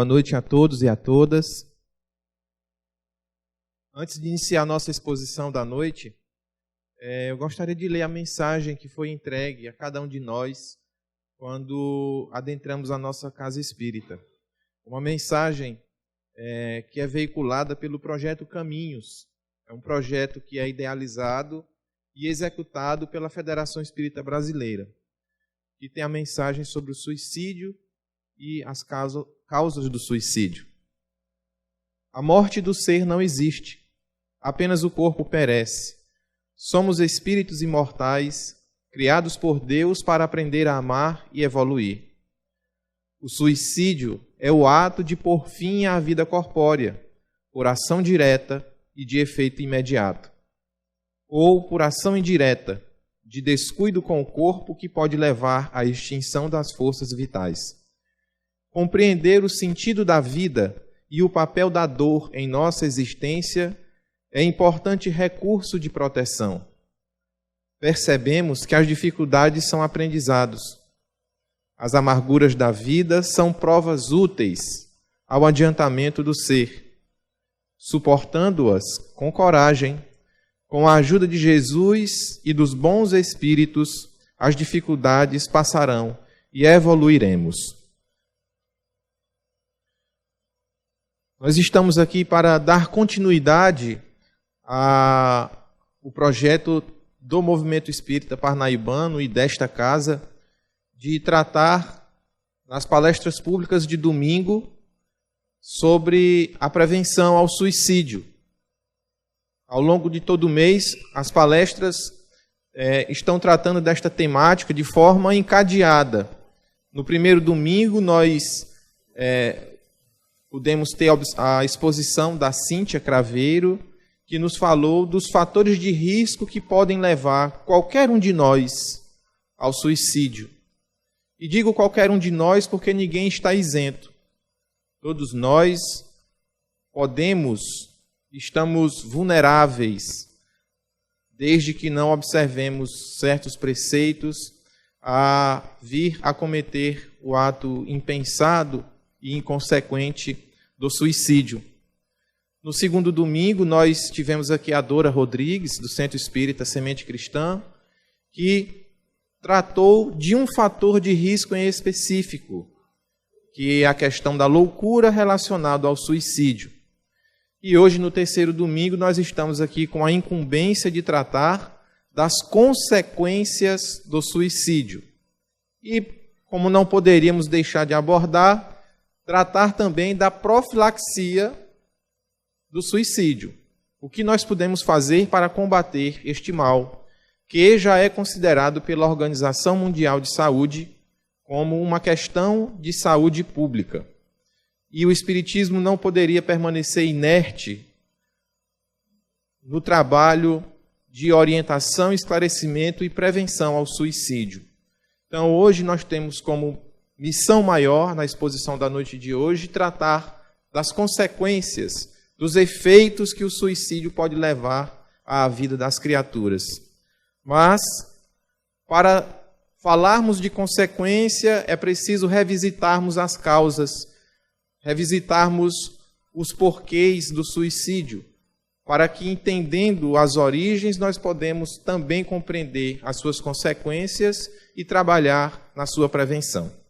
Boa noite a todos e a todas. Antes de iniciar nossa exposição da noite, eu gostaria de ler a mensagem que foi entregue a cada um de nós quando adentramos a nossa casa espírita. Uma mensagem que é veiculada pelo projeto Caminhos. É um projeto que é idealizado e executado pela Federação Espírita Brasileira, que tem a mensagem sobre o suicídio e as causas do suicídio. A morte do ser não existe, apenas o corpo perece. Somos espíritos imortais, criados por Deus para aprender a amar e evoluir. O suicídio é o ato de pôr fim à vida corpórea, por ação direta e de efeito imediato, ou por ação indireta, de descuido com o corpo que pode levar à extinção das forças vitais. Compreender o sentido da vida e o papel da dor em nossa existência é importante recurso de proteção. Percebemos que as dificuldades são aprendizados. As amarguras da vida são provas úteis ao adiantamento do ser. Suportando-as com coragem, com a ajuda de Jesus e dos bons espíritos, as dificuldades passarão e evoluiremos. Nós estamos aqui para dar continuidade ao projeto do Movimento Espírita Parnaibano e desta casa de tratar nas palestras públicas de domingo sobre a prevenção ao suicídio. Ao longo de todo o mês, as palestras estão tratando desta temática de forma encadeada. No primeiro domingo, nós pudemos ter a exposição da Cíntia Craveiro, que nos falou dos fatores de risco que podem levar qualquer um de nós ao suicídio. E digo qualquer um de nós porque ninguém está isento. Todos nós estamos vulneráveis, desde que não observemos certos preceitos, a vir a cometer o ato impensado e inconsequente do suicídio. No segundo domingo, nós tivemos aqui a Dora Rodrigues, do Centro Espírita Semente Cristã, que tratou de um fator de risco em específico, que é a questão da loucura relacionada ao suicídio. E hoje, no terceiro domingo, nós estamos aqui com a incumbência de tratar das consequências do suicídio. E, como não poderíamos deixar de abordar, tratar também da profilaxia do suicídio. O que nós podemos fazer para combater este mal, que já é considerado pela Organização Mundial de Saúde como uma questão de saúde pública. E o Espiritismo não poderia permanecer inerte no trabalho de orientação, esclarecimento e prevenção ao suicídio. Então, hoje nós temos como missão maior, na exposição da noite de hoje, tratar das consequências, dos efeitos que o suicídio pode levar à vida das criaturas. Mas, para falarmos de consequência, é preciso revisitarmos as causas, revisitarmos os porquês do suicídio, para que, entendendo as origens, nós podemos também compreender as suas consequências e trabalhar na sua prevenção.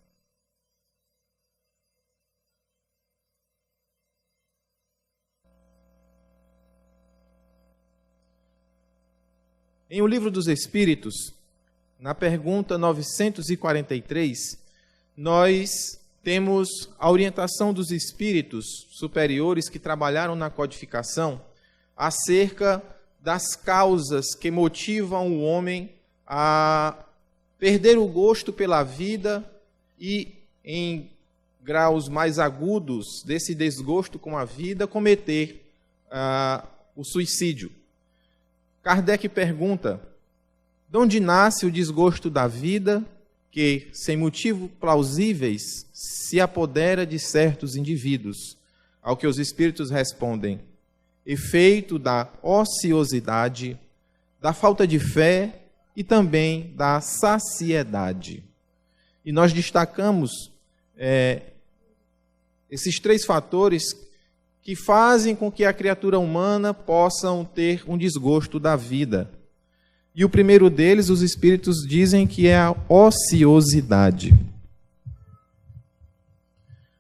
Em O Livro dos Espíritos, na pergunta 943, nós temos a orientação dos espíritos superiores que trabalharam na codificação acerca das causas que motivam o homem a perder o gosto pela vida e, em graus mais agudos desse desgosto com a vida, cometer o suicídio. Kardec pergunta: de onde nasce o desgosto da vida que, sem motivo plausíveis, se apodera de certos indivíduos? Ao que os espíritos respondem: efeito da ociosidade, da falta de fé e também da saciedade. E nós destacamos Esses três fatores que fazem com que a criatura humana possa ter um desgosto da vida. E o primeiro deles, os espíritos dizem que é a ociosidade.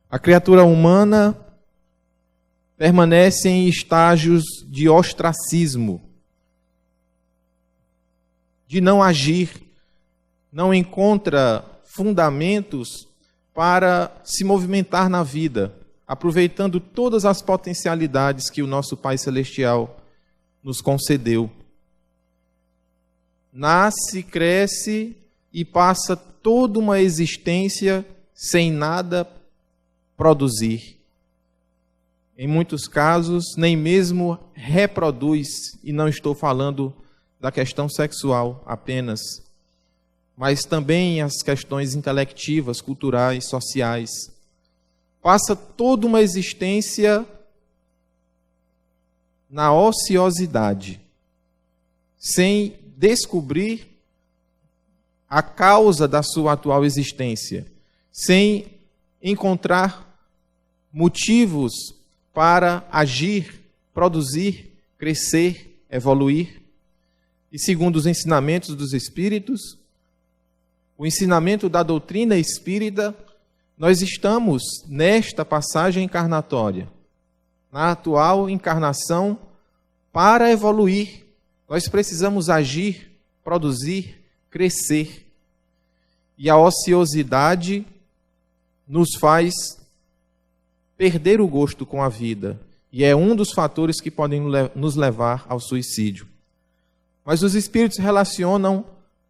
A criatura humana permanece em estágios de ostracismo, de não agir, não encontra fundamentos para se movimentar na vida, aproveitando todas as potencialidades que o nosso Pai Celestial nos concedeu. Nasce, cresce e passa toda uma existência sem nada produzir. Em muitos casos, nem mesmo reproduz, e não estou falando da questão sexual apenas, mas também as questões intelectivas, culturais, sociais. Passa toda uma existência na ociosidade, sem descobrir a causa da sua atual existência, sem encontrar motivos para agir, produzir, crescer, evoluir. E segundo os ensinamentos dos Espíritos, o ensinamento da doutrina espírita, nós estamos nesta passagem encarnatória, na atual encarnação, para evoluir. Nós precisamos agir, produzir, crescer. E a ociosidade nos faz perder o gosto com a vida. E é um dos fatores que podem nos levar ao suicídio. Mas os espíritos relacionam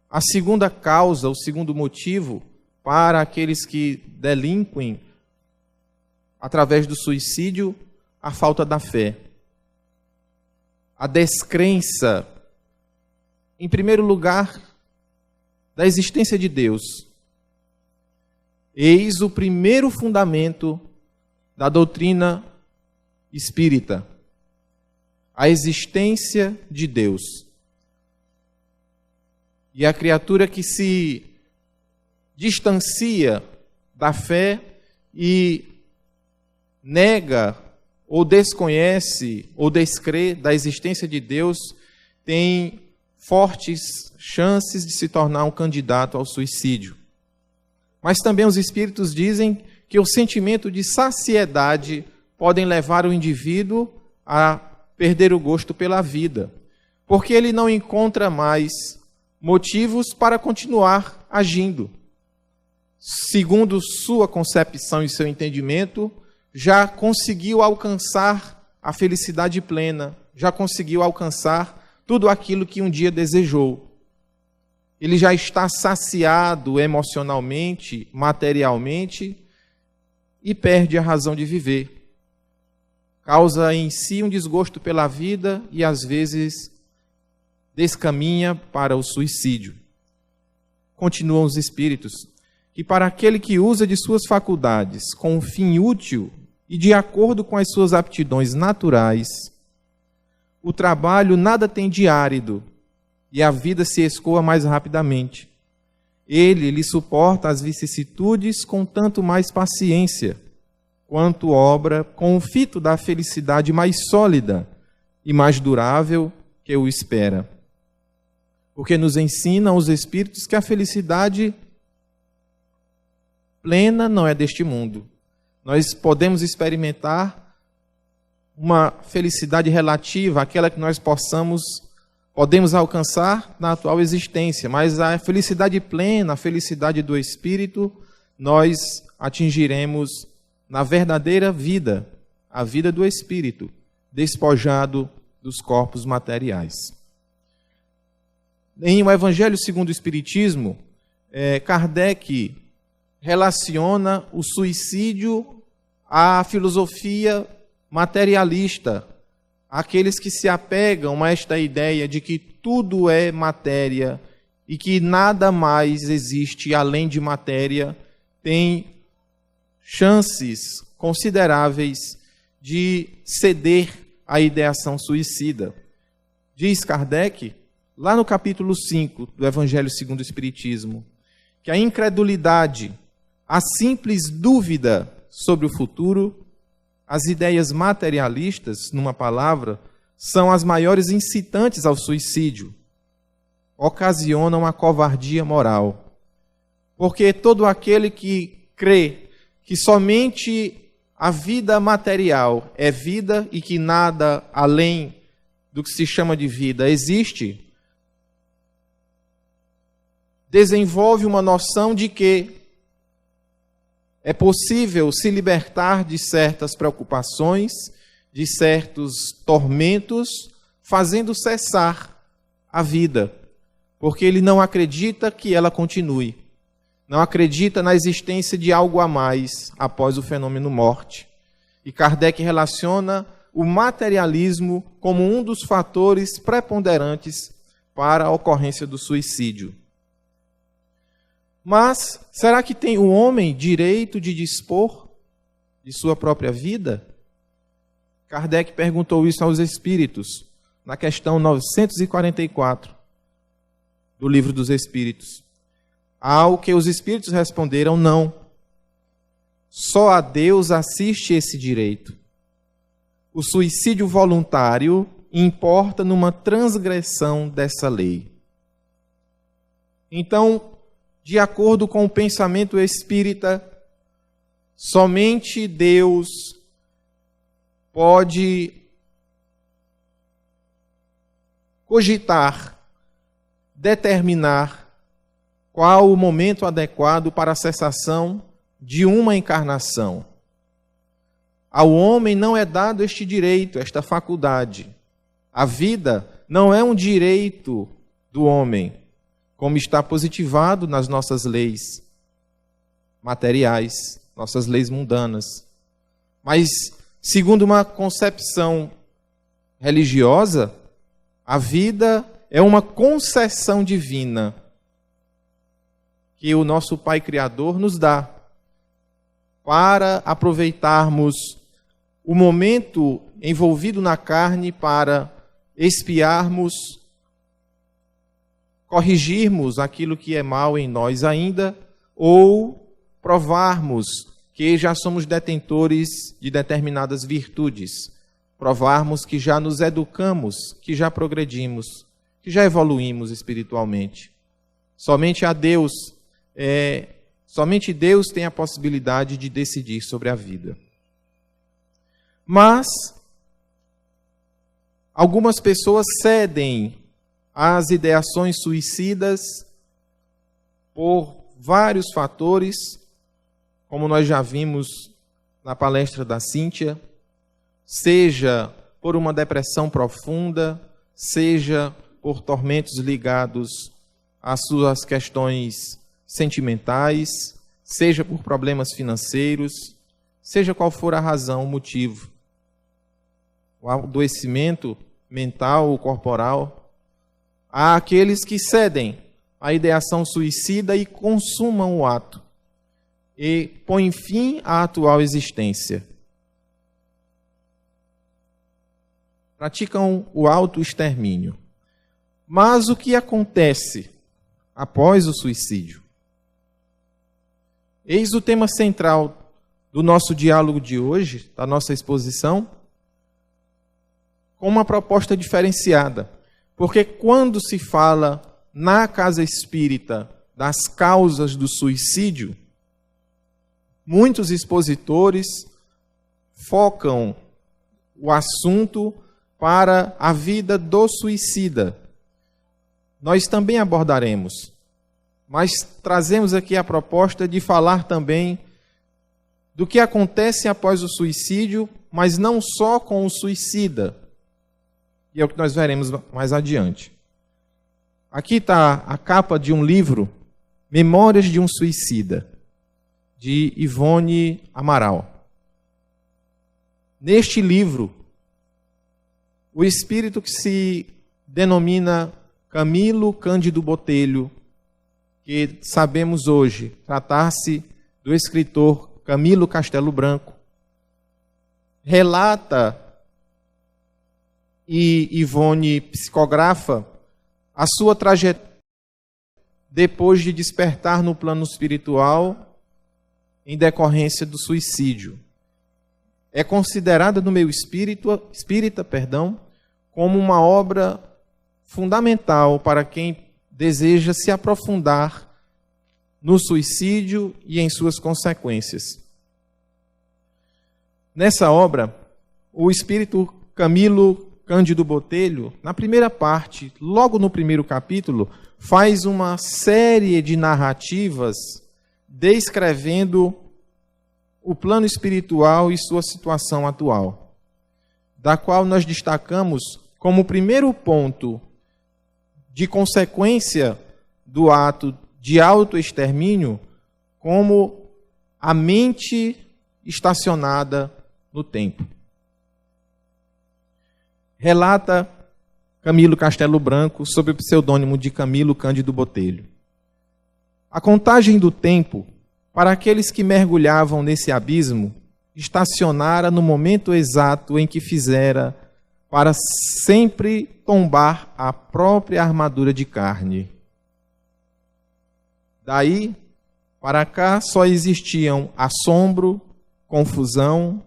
a segunda causa, o segundo motivo, para aqueles que delinquem através do suicídio, a falta da fé. A descrença, em primeiro lugar, da existência de Deus. Eis o primeiro fundamento da doutrina espírita, a existência de Deus. E a criatura que se distancia da fé e nega ou desconhece ou descrê da existência de Deus tem fortes chances de se tornar um candidato ao suicídio. Mas também os espíritos dizem que o sentimento de saciedade podem levar o indivíduo a perder o gosto pela vida, porque ele não encontra mais motivos para continuar agindo. Segundo sua concepção e seu entendimento, já conseguiu alcançar a felicidade plena, já conseguiu alcançar tudo aquilo que um dia desejou. Ele já está saciado emocionalmente, materialmente, e perde a razão de viver. Causa em si um desgosto pela vida e, às vezes, descaminha para o suicídio. Continuam os espíritos que, para aquele que usa de suas faculdades com um fim útil e de acordo com as suas aptidões naturais, o trabalho nada tem de árido e a vida se escoa mais rapidamente. Ele lhe suporta as vicissitudes com tanto mais paciência, quanto obra com o fito da felicidade mais sólida e mais durável que o espera. Porque nos ensinam os Espíritos que a felicidade plena não é deste mundo. Nós podemos experimentar uma felicidade relativa, aquela que nós podemos alcançar na atual existência, mas a felicidade plena, a felicidade do Espírito, nós atingiremos na verdadeira vida, a vida do Espírito, despojado dos corpos materiais. Em O Evangelho segundo o Espiritismo, Kardec relaciona o suicídio à filosofia materialista, aqueles que se apegam a esta ideia de que tudo é matéria e que nada mais existe além de matéria, tem chances consideráveis de ceder à ideação suicida. Diz Kardec, lá no capítulo 5 do Evangelho segundo o Espiritismo, que a incredulidade, a simples dúvida sobre o futuro, as ideias materialistas, numa palavra, são as maiores incitantes ao suicídio. Ocasionam a covardia moral. Porque todo aquele que crê que somente a vida material é vida e que nada além do que se chama de vida existe, desenvolve uma noção de que é possível se libertar de certas preocupações, de certos tormentos, fazendo cessar a vida, porque ele não acredita que ela continue. Não acredita na existência de algo a mais após o fenômeno morte. E Kardec relaciona o materialismo como um dos fatores preponderantes para a ocorrência do suicídio. Mas, será que tem o homem direito de dispor de sua própria vida? Kardec perguntou isso aos espíritos, na questão 944 do Livro dos Espíritos. Ao que os espíritos responderam, não. Só a Deus assiste esse direito. O suicídio voluntário importa numa transgressão dessa lei. Então, de acordo com o pensamento espírita, somente Deus pode cogitar, determinar qual o momento adequado para a cessação de uma encarnação. Ao homem não é dado este direito, esta faculdade. A vida não é um direito do homem, como está positivado nas nossas leis materiais, nossas leis mundanas. Mas, segundo uma concepção religiosa, a vida é uma concessão divina que o nosso Pai Criador nos dá para aproveitarmos o momento envolvido na carne para expiarmos, corrigirmos aquilo que é mal em nós ainda, ou provarmos que já somos detentores de determinadas virtudes, provarmos que já nos educamos, que já progredimos, que já evoluímos espiritualmente. Somente Deus tem a possibilidade de decidir sobre a vida. Mas algumas pessoas cedem às ideações suicidas por vários fatores, como nós já vimos na palestra da Cíntia, seja por uma depressão profunda, seja por tormentos ligados às suas questões sentimentais, seja por problemas financeiros, seja qual for a razão, o motivo. O adoecimento mental ou corporal. Há aqueles que cedem à ideação suicida e consumam o ato e põem fim à atual existência. Praticam o autoextermínio. Mas o que acontece após o suicídio? Eis o tema central do nosso diálogo de hoje, da nossa exposição, com uma proposta diferenciada. Porque quando se fala na casa espírita das causas do suicídio, muitos expositores focam o assunto para a vida do suicida. Nós também abordaremos, mas trazemos aqui a proposta de falar também do que acontece após o suicídio, mas não só com o suicida. E é o que nós veremos mais adiante. Aqui está a capa de um livro, Memórias de um Suicida, de Ivone Amaral. Neste livro, o espírito que se denomina Camilo Cândido Botelho, que sabemos hoje tratar-se do escritor Camilo Castelo Branco, relata e Ivone psicografa a sua trajetória depois de despertar no plano espiritual em decorrência do suicídio. É considerada no meio espírita, como uma obra fundamental para quem deseja se aprofundar no suicídio e em suas consequências. Nessa obra, o espírito Camilo Cândido Botelho, na primeira parte, logo no primeiro capítulo, faz uma série de narrativas descrevendo o plano espiritual e sua situação atual, da qual nós destacamos como primeiro ponto de consequência do ato de autoextermínio, como a mente estacionada no tempo. Relata Camilo Castelo Branco sob o pseudônimo de Camilo Cândido Botelho. A contagem do tempo, para aqueles que mergulhavam nesse abismo, estacionara no momento exato em que fizera para sempre tombar a própria armadura de carne. Daí para cá só existiam assombro, confusão,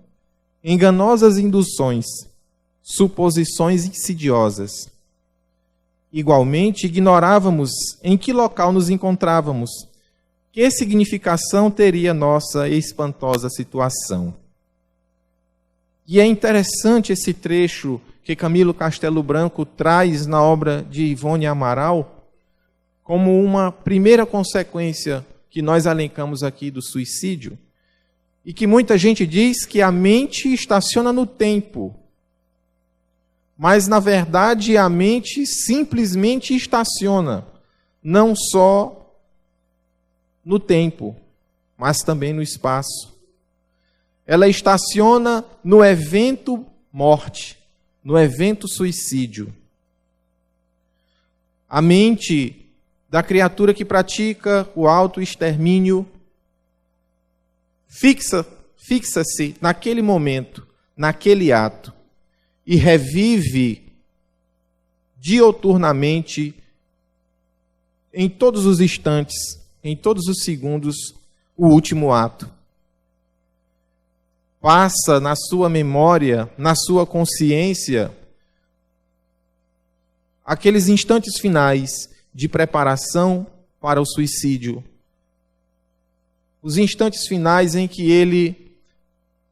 enganosas induções, suposições insidiosas. Igualmente, ignorávamos em que local nos encontrávamos, que significação teria nossa espantosa situação. E é interessante esse trecho que Camilo Castelo Branco traz na obra de Ivone Amaral, como uma primeira consequência que nós elencamos aqui do suicídio, e que muita gente diz que a mente estaciona no tempo, mas na verdade a mente simplesmente estaciona, não só no tempo, mas também no espaço. Ela estaciona no evento morte, no evento suicídio. A mente da criatura que pratica o autoextermínio fixa-se naquele momento, naquele ato, e revive dioturnamente, em todos os instantes, em todos os segundos, o último ato. Passa na sua memória, na sua consciência, aqueles instantes finais de preparação para o suicídio. Os instantes finais em que ele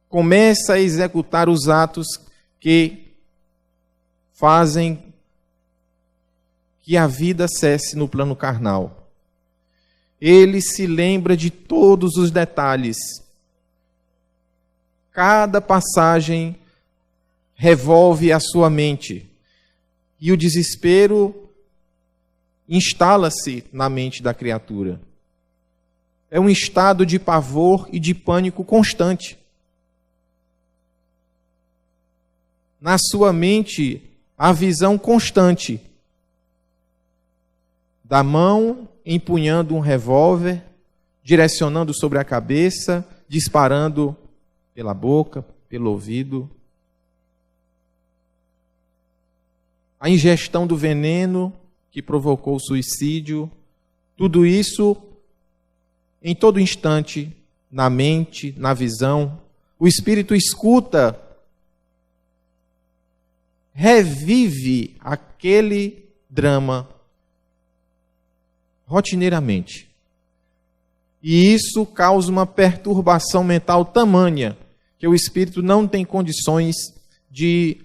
começa a executar os atos que fazem que a vida cesse no plano carnal. Ele se lembra de todos os detalhes. Cada passagem revolve a sua mente. E o desespero instala-se na mente da criatura. É um estado de pavor e de pânico constante. Na sua mente, a visão constante da mão empunhando um revólver, direcionando sobre a cabeça, disparando pela boca, pelo ouvido. A ingestão do veneno que provocou o suicídio, tudo isso em todo instante, na mente, na visão. O espírito escuta, revive aquele drama rotineiramente. E isso causa uma perturbação mental tamanha que o espírito não tem condições de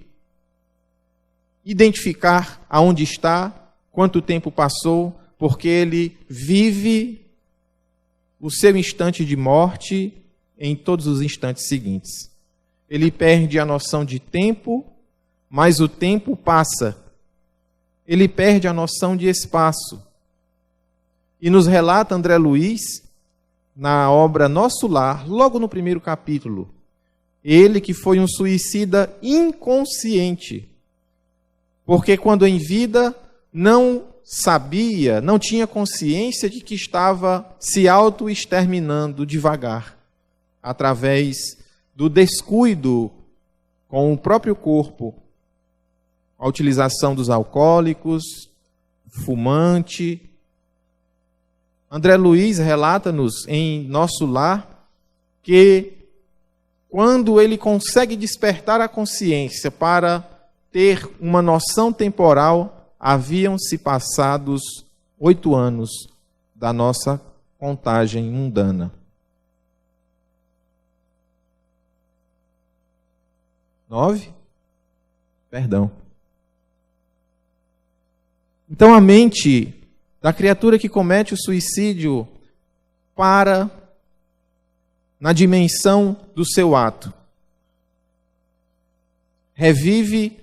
identificar aonde está, quanto tempo passou, porque ele vive o seu instante de morte em todos os instantes seguintes. Ele perde a noção de tempo, mas o tempo passa. Ele perde a noção de espaço. E nos relata André Luiz, na obra Nosso Lar, logo no primeiro capítulo, ele que foi um suicida inconsciente, porque quando em vida não sabia, não tinha consciência de que estava se auto-exterminando devagar, através do descuido com o próprio corpo, a utilização dos alcoólicos, fumante. André Luiz relata-nos em Nosso Lar que, quando ele consegue despertar a consciência para ter uma noção temporal, haviam se passados 8 anos da nossa contagem mundana. 9? Perdão. Então a mente da criatura que comete o suicídio para na dimensão do seu ato. Revive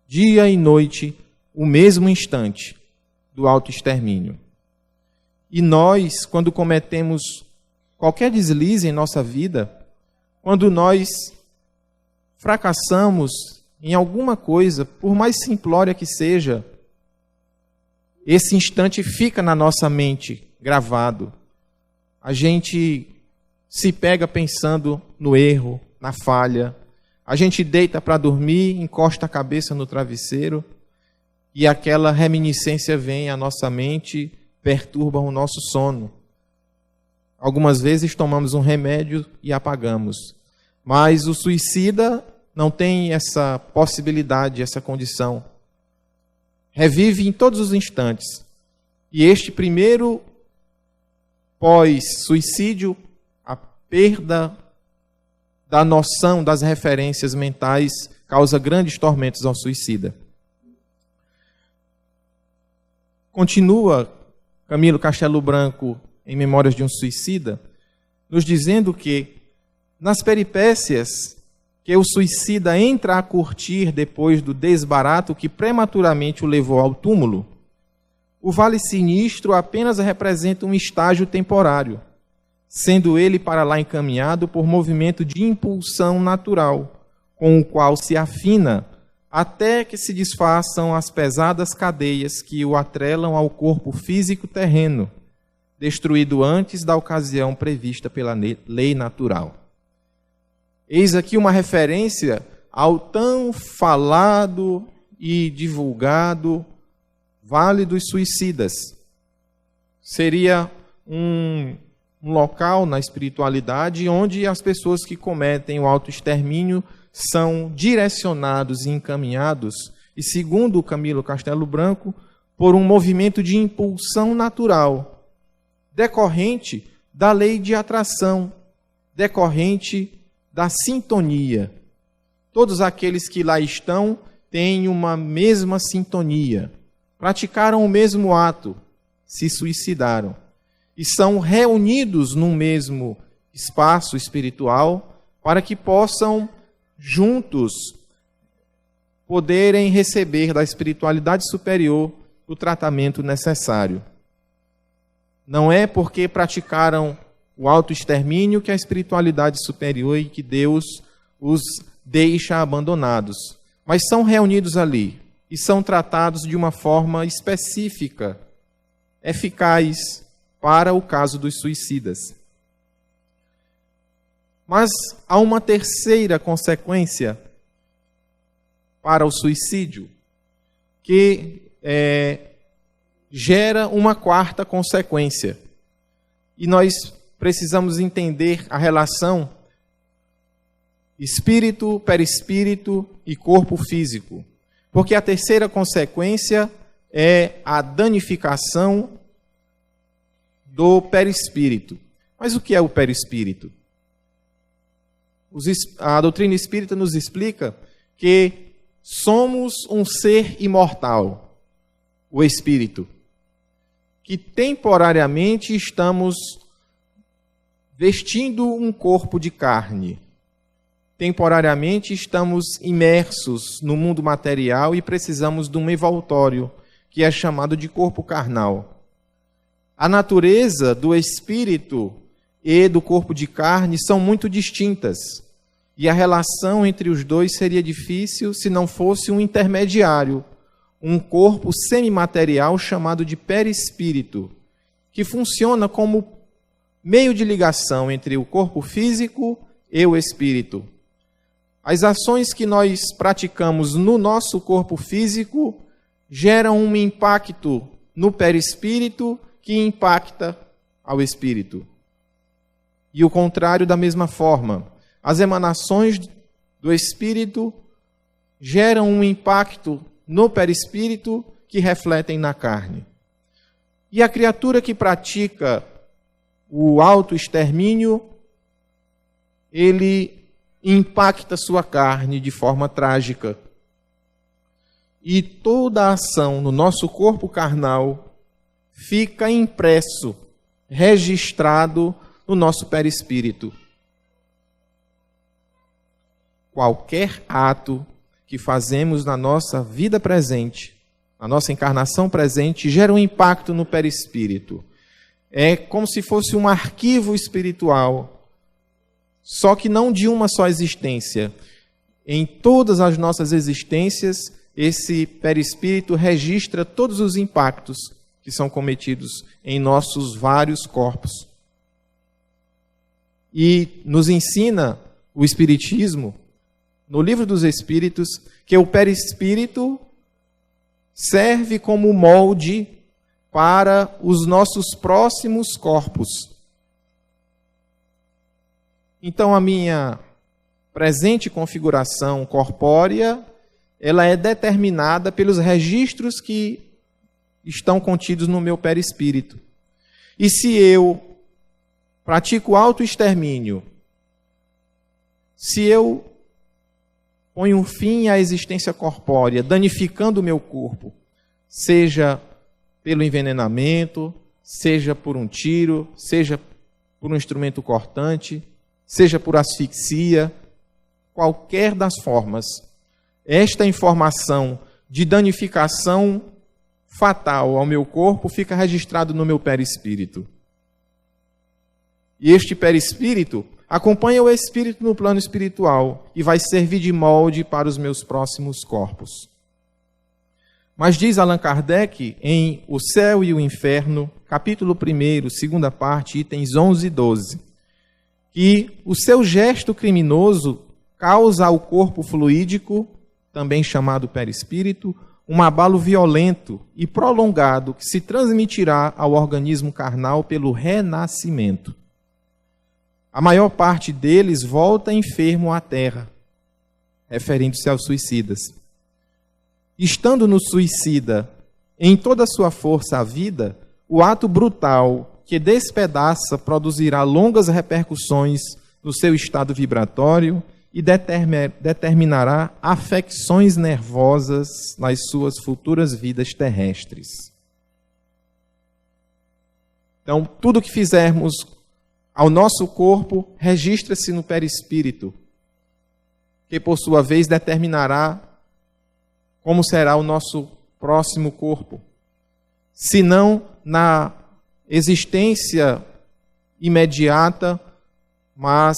dia e noite o mesmo instante do autoextermínio. E nós, quando cometemos qualquer deslize em nossa vida, quando nós fracassamos em alguma coisa, por mais simplória que seja, esse instante fica na nossa mente gravado. A gente se pega pensando no erro, na falha. A gente deita para dormir, encosta a cabeça no travesseiro e aquela reminiscência vem à nossa mente, perturba o nosso sono. Algumas vezes tomamos um remédio e apagamos. Mas o suicida não tem essa possibilidade, essa condição. Revive em todos os instantes. E este primeiro pós-suicídio, a perda da noção das referências mentais, causa grandes tormentos ao suicida. Continua Camilo Castelo Branco, em Memórias de um Suicida, nos dizendo que, nas peripécias que o suicida entra a curtir depois do desbarato que prematuramente o levou ao túmulo, o vale sinistro apenas representa um estágio temporário, sendo ele para lá encaminhado por movimento de impulsão natural, com o qual se afina até que se desfaçam as pesadas cadeias que o atrelam ao corpo físico terreno, destruído antes da ocasião prevista pela lei natural. Eis aqui uma referência ao tão falado e divulgado Vale dos Suicidas. Seria um local na espiritualidade onde as pessoas que cometem o autoextermínio são direcionados e encaminhados, e segundo o Camilo Castelo Branco, por um movimento de impulsão natural, decorrente da lei de atração, decorrente da sintonia. Todos aqueles que lá estão têm uma mesma sintonia, praticaram o mesmo ato, se suicidaram, e são reunidos num mesmo espaço espiritual para que possam juntos poderem receber da espiritualidade superior o tratamento necessário. Não é porque praticaram o autoextermínio que a espiritualidade superior e que Deus os deixa abandonados, mas são reunidos ali e são tratados de uma forma específica, eficaz para o caso dos suicidas. Mas há uma terceira consequência para o suicídio, que gera uma quarta consequência. E nós precisamos entender a relação espírito, perispírito e corpo físico. Porque a terceira consequência é a danificação do perispírito. Mas o que é o perispírito? A doutrina espírita nos explica que somos um ser imortal, o espírito, que temporariamente estamos vestindo um corpo de carne. Temporariamente estamos imersos no mundo material e precisamos de um envoltório, que é chamado de corpo carnal. A natureza do espírito e do corpo de carne são muito distintas. E a relação entre os dois seria difícil se não fosse um intermediário, um corpo semimaterial chamado de perispírito, que funciona como meio de ligação entre o corpo físico e o espírito. As ações que nós praticamos no nosso corpo físico geram um impacto no perispírito que impacta ao espírito. E o contrário da mesma forma. As emanações do espírito geram um impacto no perispírito que refletem na carne. E a criatura que pratica o autoextermínio, ele impacta sua carne de forma trágica. E toda a ação no nosso corpo carnal fica impresso, registrado no nosso perispírito. Qualquer ato que fazemos na nossa vida presente, na nossa encarnação presente, gera um impacto no perispírito. É como se fosse um arquivo espiritual, só que não de uma só existência. Em todas as nossas existências, esse perispírito registra todos os impactos que são cometidos em nossos vários corpos. E nos ensina o Espiritismo, no Livro dos Espíritos, que o perispírito serve como molde para os nossos próximos corpos. Então, a minha presente configuração corpórea, ela é determinada pelos registros que estão contidos no meu perispírito. E se eu pratico autoextermínio, se eu ponho um fim à existência corpórea, danificando o meu corpo, seja pelo envenenamento, seja por um tiro, seja por um instrumento cortante, seja por asfixia, qualquer das formas, esta informação de danificação fatal ao meu corpo fica registrado no meu perispírito. E este perispírito acompanha o espírito no plano espiritual e vai servir de molde para os meus próximos corpos. Mas diz Allan Kardec em O Céu e o Inferno, capítulo 1, segunda parte, itens 11 e 12, que o seu gesto criminoso causa ao corpo fluídico, também chamado perispírito, um abalo violento e prolongado que se transmitirá ao organismo carnal pelo renascimento. A maior parte deles volta enfermo à terra, referindo-se aos suicidas. Estando no suicida, em toda a sua força a vida, o ato brutal que despedaça produzirá longas repercussões no seu estado vibratório e determinará afecções nervosas nas suas futuras vidas terrestres. Então, tudo que fizermos ao nosso corpo registra-se no perispírito, que por sua vez determinará como será o nosso próximo corpo. Se não na existência imediata, mas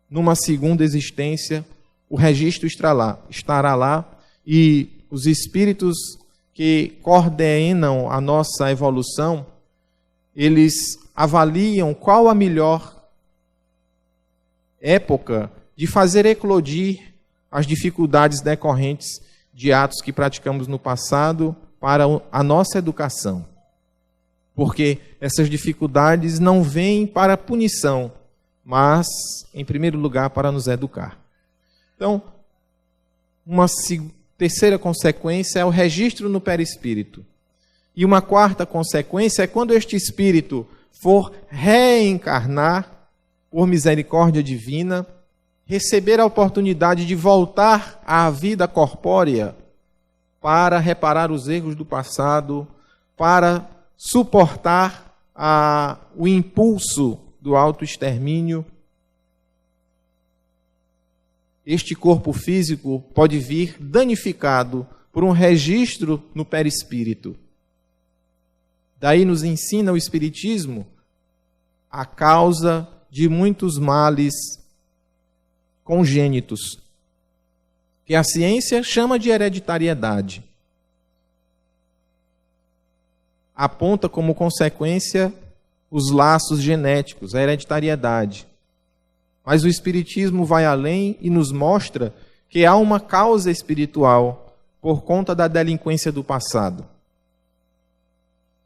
numa segunda existência, o registro estará lá e os espíritos que coordenam a nossa evolução, eles avaliam qual a melhor época de fazer eclodir as dificuldades decorrentes de atos que praticamos no passado para a nossa educação. Porque essas dificuldades não vêm para punição, mas, em primeiro lugar, para nos educar. Então, uma terceira consequência é o registro no perispírito. E uma quarta consequência é quando este espírito for reencarnar, por misericórdia divina, receber a oportunidade de voltar à vida corpórea para reparar os erros do passado, para suportar o impulso do autoextermínio. Este corpo físico pode vir danificado por um registro no perispírito. Daí nos ensina o Espiritismo a causa de muitos males congênitos, que a ciência chama de hereditariedade. Aponta como consequência os laços genéticos, a hereditariedade. Mas o Espiritismo vai além e nos mostra que há uma causa espiritual por conta da delinquência do passado.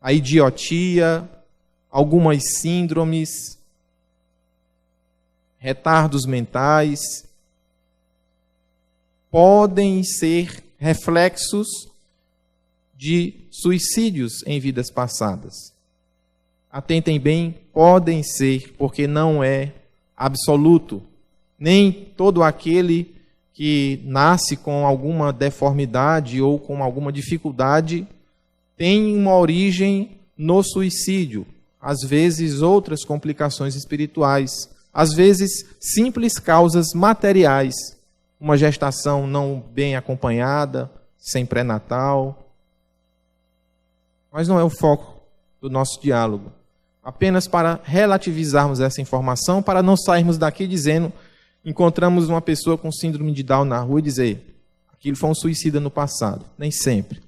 A idiotia, algumas síndromes, retardos mentais, podem ser reflexos de suicídios em vidas passadas. Atentem bem, podem ser, porque não é absoluto. Nem todo aquele que nasce com alguma deformidade ou com alguma dificuldade tem uma origem no suicídio. Às vezes, outras complicações espirituais. Às vezes, simples causas materiais. Uma gestação não bem acompanhada, sem pré-natal. Mas não é o foco do nosso diálogo. Apenas para relativizarmos essa informação, para não sairmos daqui dizendo, encontramos uma pessoa com síndrome de Down na rua e dizer, aquilo foi um suicida no passado. Nem sempre.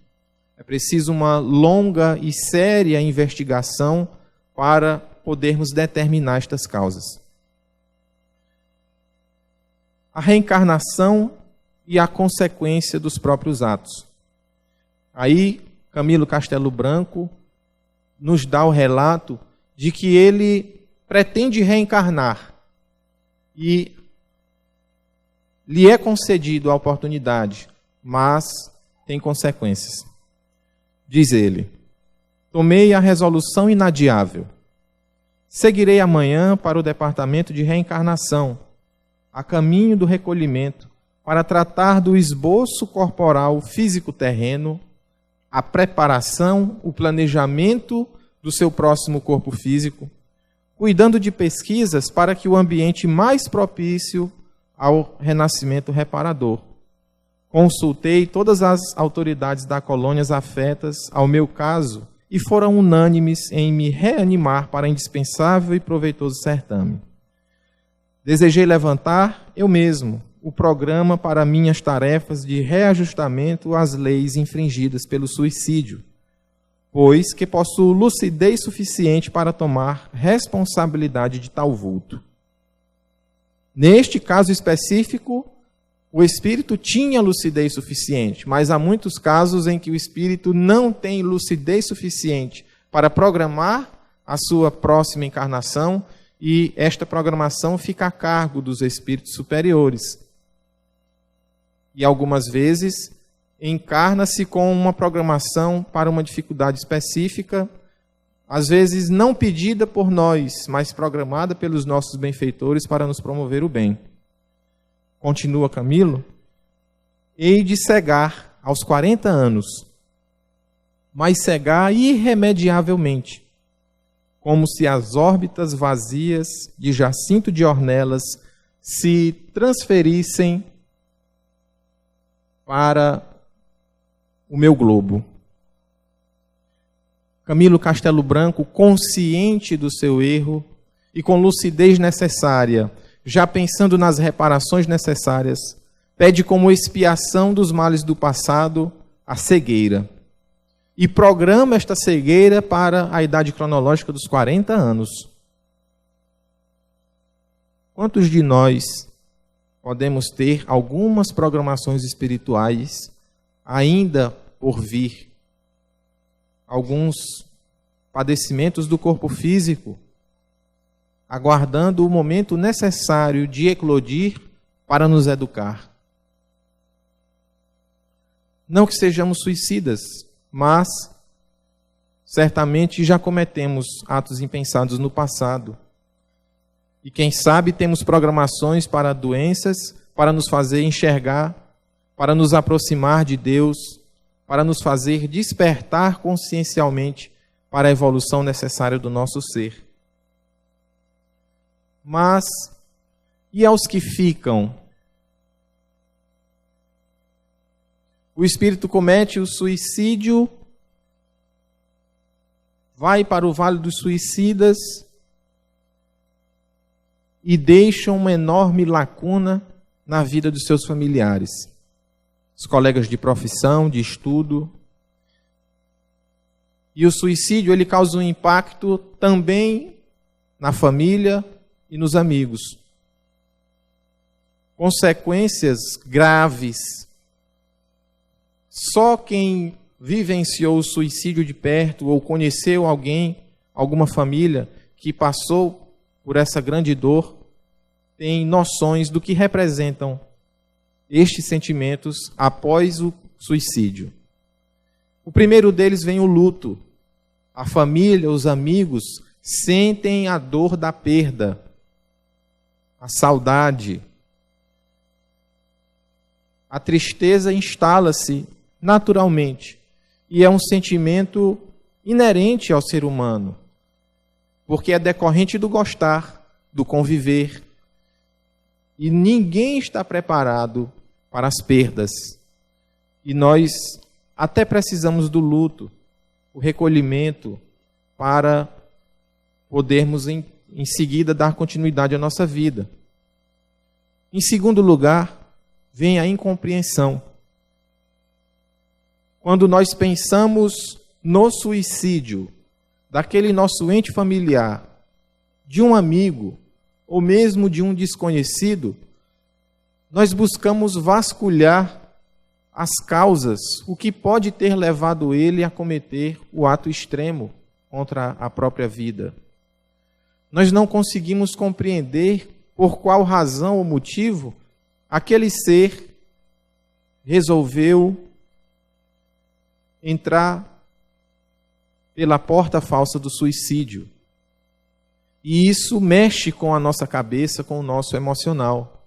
É preciso uma longa e séria investigação para podermos determinar estas causas. A reencarnação e a consequência dos próprios atos. Aí, Camilo Castelo Branco nos dá o relato de que ele pretende reencarnar e lhe é concedido a oportunidade, mas tem consequências. Diz ele, tomei a resolução inadiável. Seguirei amanhã para o departamento de reencarnação, a caminho do recolhimento, para tratar do esboço corporal físico terreno, a preparação, o planejamento do seu próximo corpo físico, cuidando de pesquisas para que o ambiente mais propício ao renascimento reparador. Consultei todas as autoridades da colônia afetas ao meu caso e foram unânimes em me reanimar para indispensável e proveitoso certame. Desejei levantar, eu mesmo, o programa para minhas tarefas de reajustamento às leis infringidas pelo suicídio, pois que possuo lucidez suficiente para tomar responsabilidade de tal vulto. Neste caso específico, o espírito tinha lucidez suficiente, mas há muitos casos em que o espírito não tem lucidez suficiente para programar a sua próxima encarnação e esta programação fica a cargo dos espíritos superiores. E algumas vezes encarna-se com uma programação para uma dificuldade específica, às vezes não pedida por nós, mas programada pelos nossos benfeitores para nos promover o bem. Continua Camilo, hei de cegar aos 40 anos, mas cegar irremediavelmente, como se as órbitas vazias de Jacinto de Ornelas se transferissem para o meu globo. Camilo Castelo Branco, consciente do seu erro e com lucidez necessária, já pensando nas reparações necessárias, pede como expiação dos males do passado a cegueira. E programa esta cegueira para a idade cronológica dos 40 anos. Quantos de nós podemos ter algumas programações espirituais ainda por vir? Alguns padecimentos do corpo físico, aguardando o momento necessário de eclodir para nos educar. Não que sejamos suicidas, mas certamente já cometemos atos impensados no passado. E quem sabe temos programações para doenças, para nos fazer enxergar, para nos aproximar de Deus, para nos fazer despertar consciencialmente para a evolução necessária do nosso ser. Mas, e aos que ficam? O espírito comete o suicídio, vai para o vale dos suicidas e deixa uma enorme lacuna na vida dos seus familiares. Os colegas de profissão, de estudo. E o suicídio, ele causa um impacto também na família e nos amigos. Consequências graves. Só quem vivenciou o suicídio de perto ou conheceu alguém, alguma família que passou por essa grande dor, têm noções do que representam estes sentimentos após o suicídio. O primeiro deles vem o luto. A família, os amigos sentem a dor da perda, a saudade. A tristeza instala-se naturalmente e é um sentimento inerente ao ser humano, porque é decorrente do gostar, do conviver, e ninguém está preparado para as perdas. E nós até precisamos do luto, o recolhimento, para podermos em seguida dar continuidade à nossa vida. Em segundo lugar, vem a incompreensão. Quando nós pensamos no suicídio daquele nosso ente familiar, de um amigo, ou mesmo de um desconhecido, nós buscamos vasculhar as causas, o que pode ter levado ele a cometer o ato extremo contra a própria vida. Nós não conseguimos compreender por qual razão ou motivo aquele ser resolveu entrar pela porta falsa do suicídio. E isso mexe com a nossa cabeça, com o nosso emocional.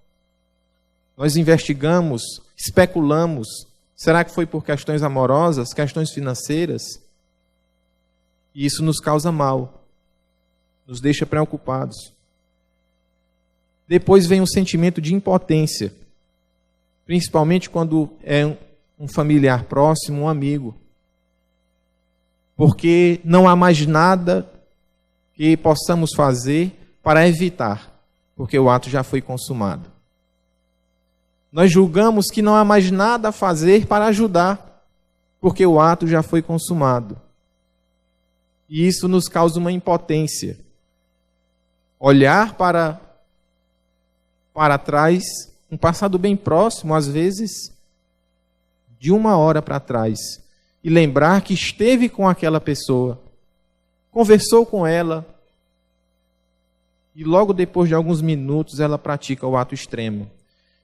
Nós investigamos, especulamos. Será que foi por questões amorosas, questões financeiras? E isso nos causa mal, nos deixa preocupados. Depois vem o sentimento de impotência, principalmente quando é um familiar próximo, um amigo. Porque não há mais nada que possamos fazer para evitar, porque o ato já foi consumado. Nós julgamos que não há mais nada a fazer para ajudar, porque o ato já foi consumado. E isso nos causa uma impotência. Olhar para trás, um passado bem próximo, às vezes, de 1 hora para trás, e lembrar que esteve com aquela pessoa, conversou com ela, e logo depois de alguns minutos ela pratica o ato extremo.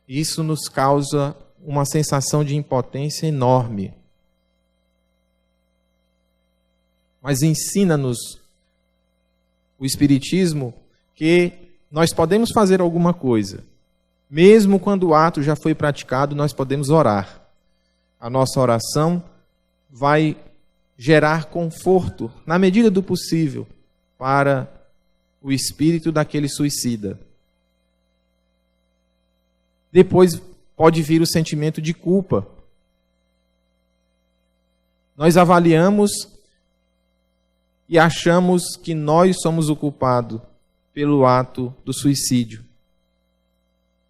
Isso nos causa uma sensação de impotência enorme. Mas ensina-nos o Espiritismo que nós podemos fazer alguma coisa. Mesmo quando o ato já foi praticado, nós podemos orar. A nossa oração vai gerar conforto, na medida do possível, para o espírito daquele suicida. Depois pode vir o sentimento de culpa. Nós avaliamos e achamos que nós somos o culpado pelo ato do suicídio.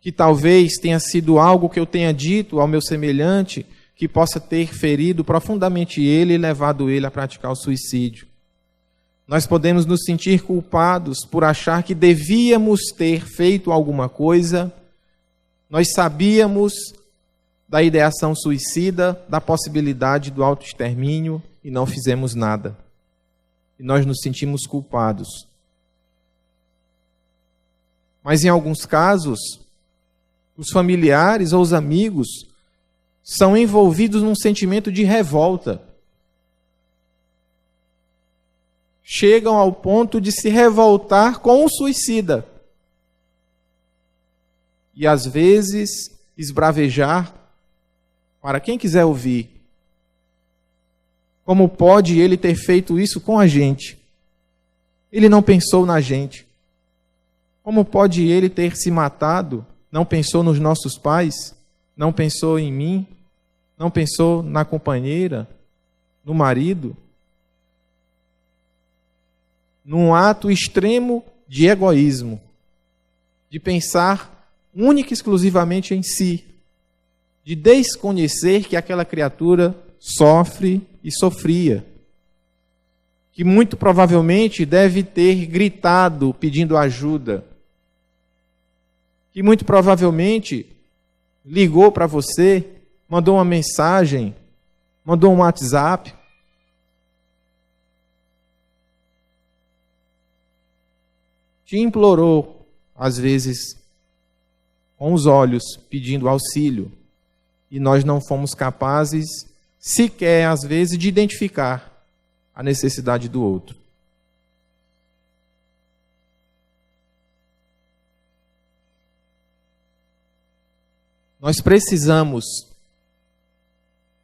Que talvez tenha sido algo que eu tenha dito ao meu semelhante que possa ter ferido profundamente ele e levado ele a praticar o suicídio. Nós podemos nos sentir culpados por achar que devíamos ter feito alguma coisa. Nós sabíamos da ideação suicida, da possibilidade do autoextermínio e não fizemos nada. E nós nos sentimos culpados. Mas em alguns casos, os familiares ou os amigos são envolvidos num sentimento de revolta. Chegam ao ponto de se revoltar com o suicida. E às vezes esbravejar, para quem quiser ouvir, como pode ele ter feito isso com a gente? Ele não pensou na gente. Como pode ele ter se matado? Não pensou nos nossos pais? Não pensou em mim? Não pensou na companheira? No marido? Num ato extremo de egoísmo, de pensar única e exclusivamente em si, de desconhecer que aquela criatura sofre e sofria, que muito provavelmente deve ter gritado pedindo ajuda, que muito provavelmente ligou para você, mandou uma mensagem, mandou um WhatsApp. Te implorou, às vezes, com os olhos, pedindo auxílio, e nós não fomos capazes, sequer às vezes, de identificar a necessidade do outro. Nós precisamos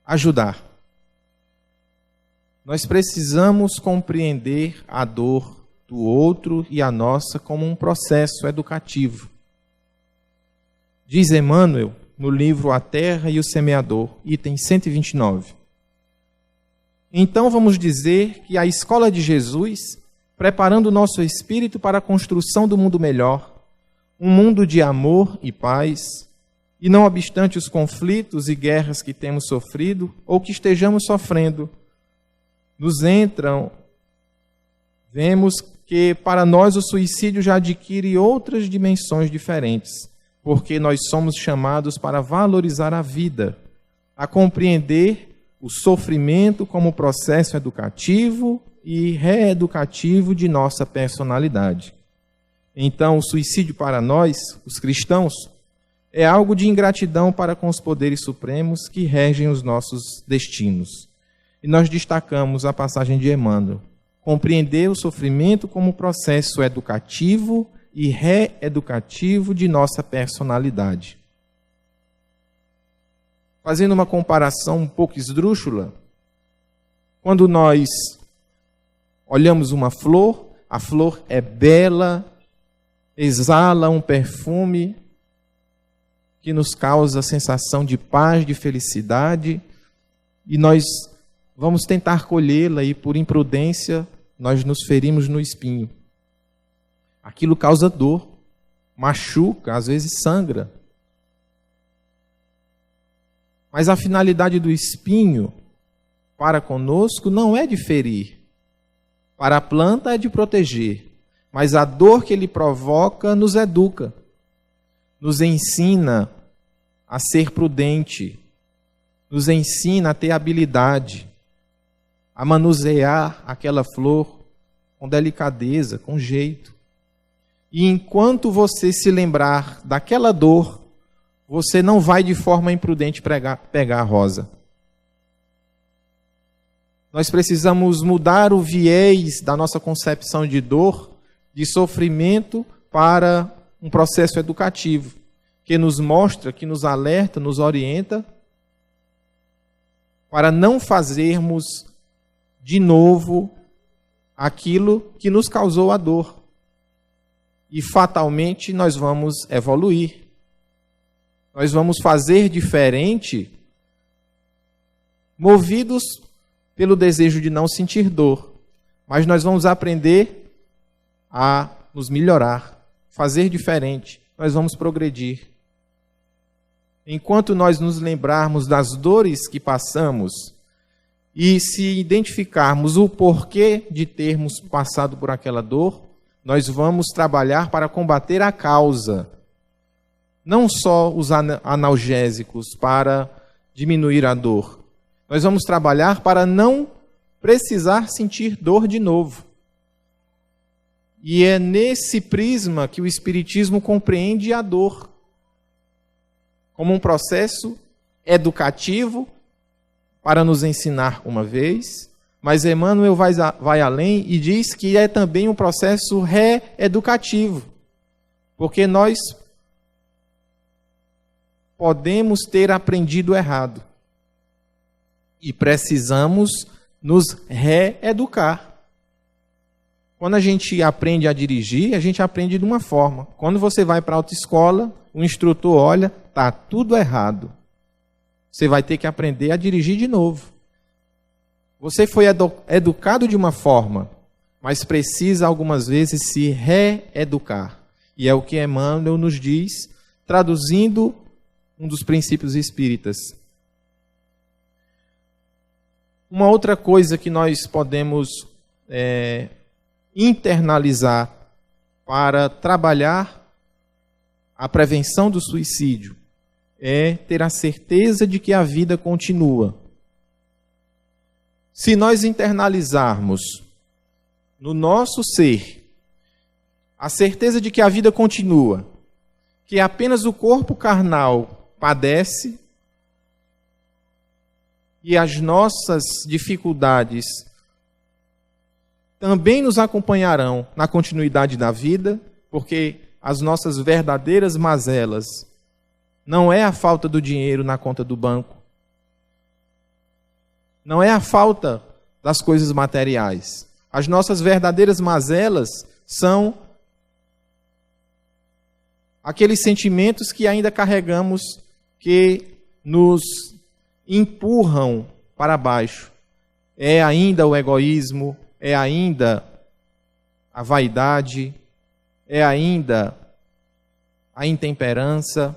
ajudar. Nós precisamos compreender a dor do outro e a nossa como um processo educativo. Diz Emmanuel, no livro A Terra e o Semeador, item 129. Então vamos dizer que a escola de Jesus, preparando o nosso espírito para a construção do mundo melhor, um mundo de amor e paz, e não obstante os conflitos e guerras que temos sofrido ou que estejamos sofrendo, nos entram, vemos que para nós o suicídio já adquire outras dimensões diferentes, porque nós somos chamados para valorizar a vida, a compreender o sofrimento como processo educativo e reeducativo de nossa personalidade. Então, o suicídio para nós, os cristãos, é algo de ingratidão para com os poderes supremos que regem os nossos destinos. E nós destacamos a passagem de Emmanuel. Compreender o sofrimento como processo educativo e reeducativo de nossa personalidade. Fazendo uma comparação um pouco esdrúxula, quando nós olhamos uma flor, a flor é bela, exala um perfume que nos causa a sensação de paz, de felicidade, e nós vamos tentar colhê-la e, por imprudência, nós nos ferimos no espinho. Aquilo causa dor, machuca, às vezes sangra. Mas a finalidade do espinho para conosco não é de ferir. Para a planta é de proteger. Mas a dor que ele provoca nos educa, nos ensina a ser prudente, nos ensina a ter habilidade, a manusear aquela flor com delicadeza, com jeito. E enquanto você se lembrar daquela dor, você não vai de forma imprudente pegar a rosa. Nós precisamos mudar o viés da nossa concepção de dor, de sofrimento, para um processo educativo, que nos mostra, que nos alerta, nos orienta, para não fazermos de novo aquilo que nos causou a dor. E fatalmente nós vamos evoluir. Nós vamos fazer diferente, movidos pelo desejo de não sentir dor. Mas nós vamos aprender a nos melhorar, fazer diferente. Nós vamos progredir. Enquanto nós nos lembrarmos das dores que passamos e se identificarmos o porquê de termos passado por aquela dor, nós vamos trabalhar para combater a causa. Não só os analgésicos para diminuir a dor. Nós vamos trabalhar para não precisar sentir dor de novo. E é nesse prisma que o Espiritismo compreende a dor, como um processo educativo para nos ensinar uma vez, mas Emmanuel vai além e diz que é também um processo reeducativo, porque nós podemos ter aprendido errado e precisamos nos reeducar. Quando a gente aprende a dirigir, a gente aprende de uma forma. Quando você vai para a autoescola, o instrutor olha, está tudo errado. Você vai ter que aprender a dirigir de novo. Você foi educado de uma forma, mas precisa algumas vezes se reeducar. E é o que Emmanuel nos diz, traduzindo um dos princípios espíritas. Uma outra coisa que nós podemos internalizar para trabalhar a prevenção do suicídio é ter a certeza de que a vida continua. Se nós internalizarmos no nosso ser a certeza de que a vida continua, que apenas o corpo carnal padece e as nossas dificuldades também nos acompanharão na continuidade da vida, porque as nossas verdadeiras mazelas não é a falta do dinheiro na conta do banco, não é a falta das coisas materiais. As nossas verdadeiras mazelas são aqueles sentimentos que ainda carregamos, que nos empurram para baixo. É ainda o egoísmo, é ainda a vaidade, é ainda a intemperança.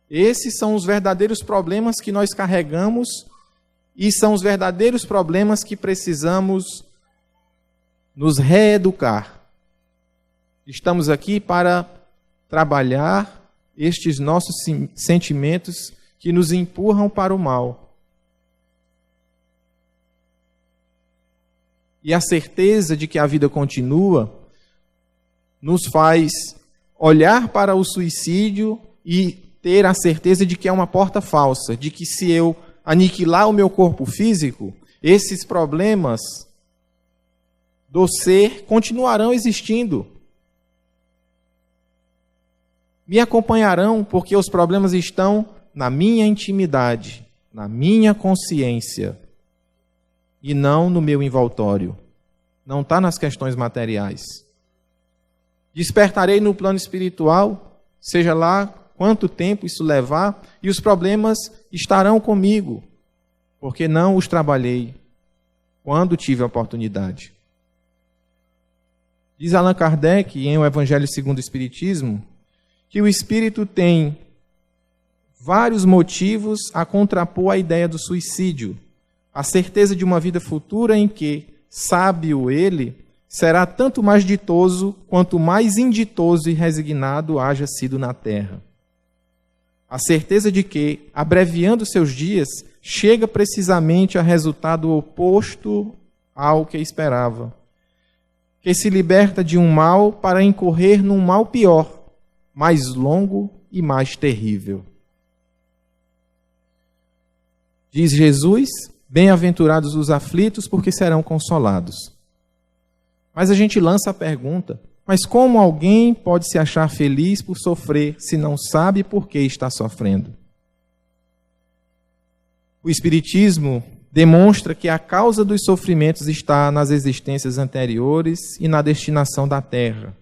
Esses são os verdadeiros problemas que nós carregamos e são os verdadeiros problemas que precisamos nos reeducar. Estamos aqui para trabalhar estes nossos sentimentos que nos empurram para o mal. E a certeza de que a vida continua nos faz olhar para o suicídio e ter a certeza de que é uma porta falsa, de que se eu aniquilar o meu corpo físico, esses problemas do ser continuarão existindo. Me acompanharão porque os problemas estão na minha intimidade, na minha consciência e não no meu envoltório. Não está nas questões materiais. Despertarei no plano espiritual, seja lá quanto tempo isso levar, e os problemas estarão comigo, porque não os trabalhei quando tive a oportunidade. Diz Allan Kardec, em O Evangelho segundo o Espiritismo, que o espírito tem vários motivos a contrapor a ideia do suicídio. A certeza de uma vida futura em que, sábio ele, será tanto mais ditoso quanto mais inditoso e resignado haja sido na terra. A certeza de que, abreviando seus dias, chega precisamente a resultado oposto ao que esperava. Que se liberta de um mal para incorrer num mal pior, mais longo e mais terrível. Diz Jesus: bem-aventurados os aflitos, porque serão consolados. Mas a gente lança a pergunta: mas como alguém pode se achar feliz por sofrer se não sabe por que está sofrendo? O Espiritismo demonstra que a causa dos sofrimentos está nas existências anteriores e na destinação da Terra,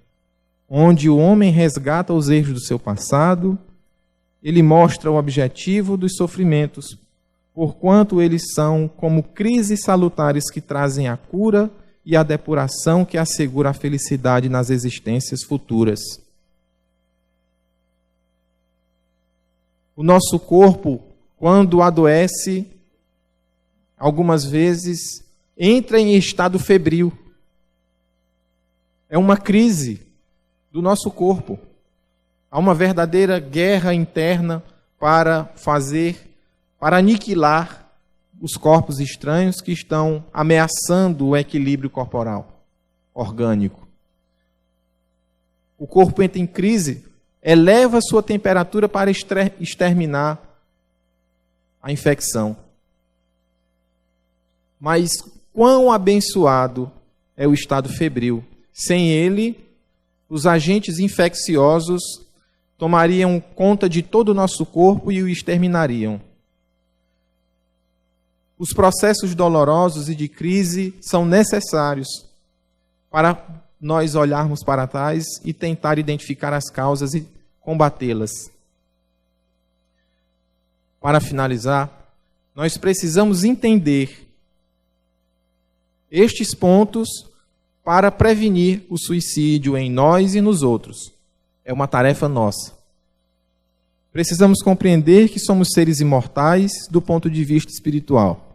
onde o homem resgata os erros do seu passado. Ele mostra o objetivo dos sofrimentos, porquanto eles são como crises salutares que trazem a cura e a depuração que assegura a felicidade nas existências futuras. O nosso corpo, quando adoece, algumas vezes entra em estado febril. É uma crise do nosso corpo. Há uma verdadeira guerra interna para aniquilar os corpos estranhos que estão ameaçando o equilíbrio corporal, orgânico. O corpo entra em crise, eleva sua temperatura para exterminar a infecção. Mas quão abençoado é o estado febril. Sem ele, os agentes infecciosos tomariam conta de todo o nosso corpo e o exterminariam. Os processos dolorosos e de crise são necessários para nós olharmos para trás e tentar identificar as causas e combatê-las. Para finalizar, nós precisamos entender estes pontos para prevenir o suicídio em nós e nos outros. É uma tarefa nossa. Precisamos compreender que somos seres imortais do ponto de vista espiritual.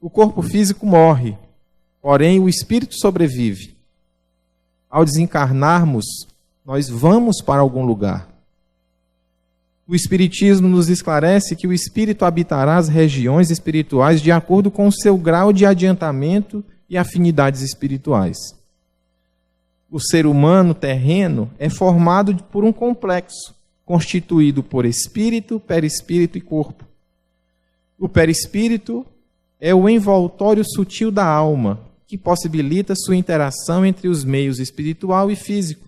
O corpo físico morre, porém o espírito sobrevive. Ao desencarnarmos, nós vamos para algum lugar. O Espiritismo nos esclarece que o espírito habitará as regiões espirituais de acordo com o seu grau de adiantamento e afinidades espirituais. o ser humano terreno é formado por um complexo, constituído por espírito, perispírito e corpo. O perispírito é o envoltório sutil da alma, que possibilita sua interação entre os meios espiritual e físico.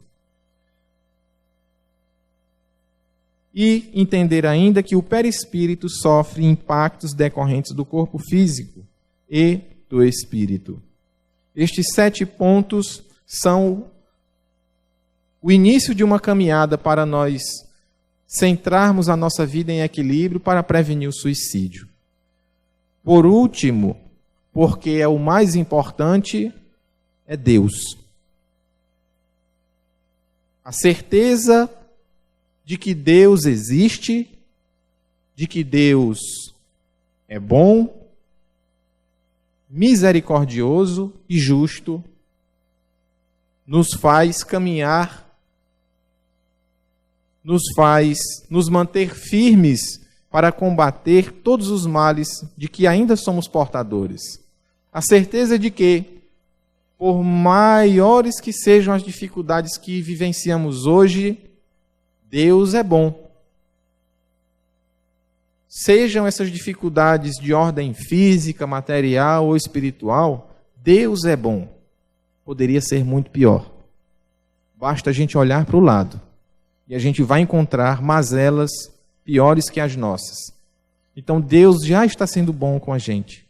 E entender ainda que o perispírito sofre impactos decorrentes do corpo físico e do espírito. Estes 7 pontos são o início de uma caminhada para nós centrarmos a nossa vida em equilíbrio para prevenir o suicídio. Por último, porque é o mais importante, é Deus. A certeza de que Deus existe, de que Deus é bom, misericordioso e justo, nos faz caminhar, nos faz nos manter firmes para combater todos os males de que ainda somos portadores. A certeza de que, por maiores que sejam as dificuldades que vivenciamos hoje, Deus é bom. Sejam essas dificuldades de ordem física, material ou espiritual, Deus é bom. Poderia ser muito pior. Basta a gente olhar para o lado e a gente vai encontrar mazelas piores que as nossas. Então Deus já está sendo bom com a gente.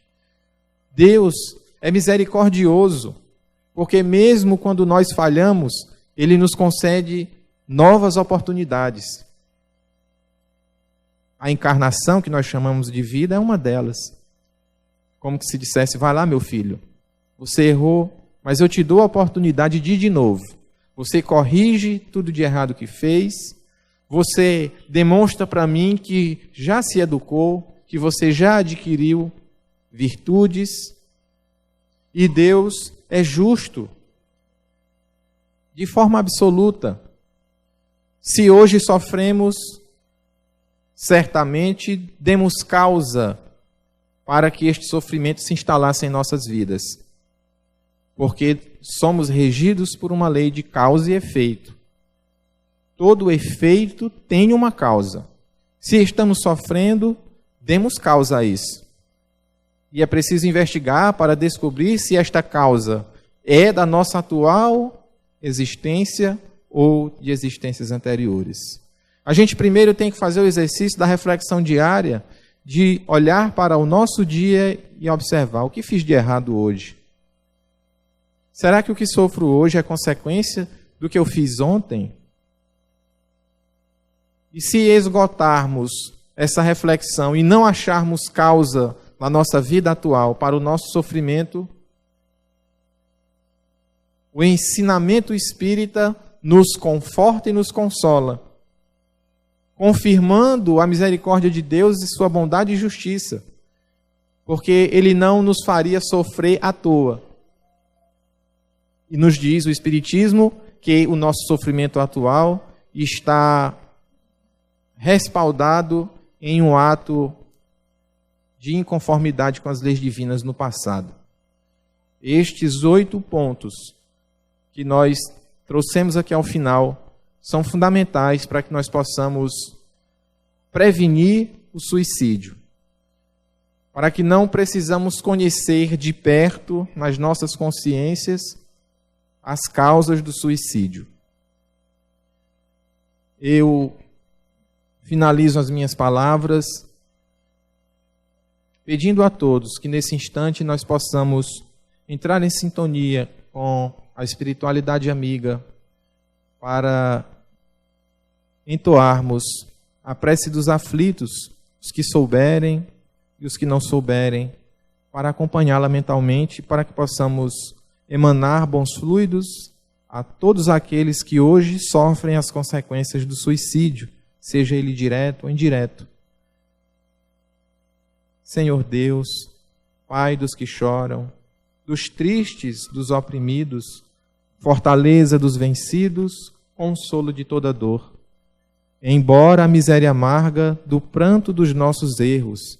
Deus é misericordioso, porque mesmo quando nós falhamos, Ele nos concede novas oportunidades. A encarnação, que nós chamamos de vida, é uma delas. Como que se dissesse, vai lá, meu filho, você errou, mas eu te dou a oportunidade de ir de novo. Você corrige tudo de errado que fez, você demonstra para mim que já se educou, que você já adquiriu virtudes, e Deus é justo, de forma absoluta. Se hoje sofremos, certamente demos causa para que este sofrimento se instalasse em nossas vidas. Porque somos regidos por uma lei de causa e efeito. Todo efeito tem uma causa. Se estamos sofrendo, demos causa a isso. E é preciso investigar para descobrir se esta causa é da nossa atual existência ou de existências anteriores. A gente primeiro tem que fazer o exercício da reflexão diária, de olhar para o nosso dia e observar o que fiz de errado hoje. Será que o que sofro hoje é consequência do que eu fiz ontem? E se esgotarmos essa reflexão e não acharmos causa na nossa vida atual para o nosso sofrimento, o ensinamento espírita nos conforta e nos consola, confirmando a misericórdia de Deus e sua bondade e justiça, porque Ele não nos faria sofrer à toa. E nos diz o Espiritismo que o nosso sofrimento atual está respaldado em um ato de inconformidade com as leis divinas no passado. Estes 8 pontos que nós trouxemos aqui ao final são fundamentais para que nós possamos prevenir o suicídio, para que não precisamos conhecer de perto, nas nossas consciências, as causas do suicídio. Eu finalizo as minhas palavras pedindo a todos que nesse instante nós possamos entrar em sintonia com a espiritualidade amiga para entoarmos a prece dos aflitos, os que souberem e os que não souberem, para acompanhá-la mentalmente, para que possamos emanar bons fluidos a todos aqueles que hoje sofrem as consequências do suicídio, seja ele direto ou indireto. Senhor Deus, Pai dos que choram, dos tristes, dos oprimidos, fortaleza dos vencidos, consolo de toda dor. Embora a miséria amarga do pranto dos nossos erros,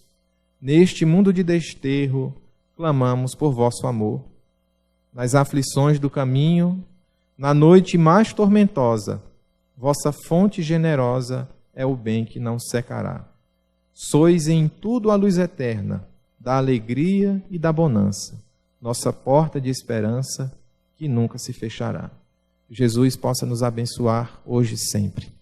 neste mundo de desterro, clamamos por vosso amor. Nas aflições do caminho, Na noite mais tormentosa, vossa fonte generosa é o bem que não secará. Sois em tudo a luz eterna, da alegria e da bonança, nossa porta de esperança que nunca se fechará. Que Jesus possa nos abençoar hoje e sempre.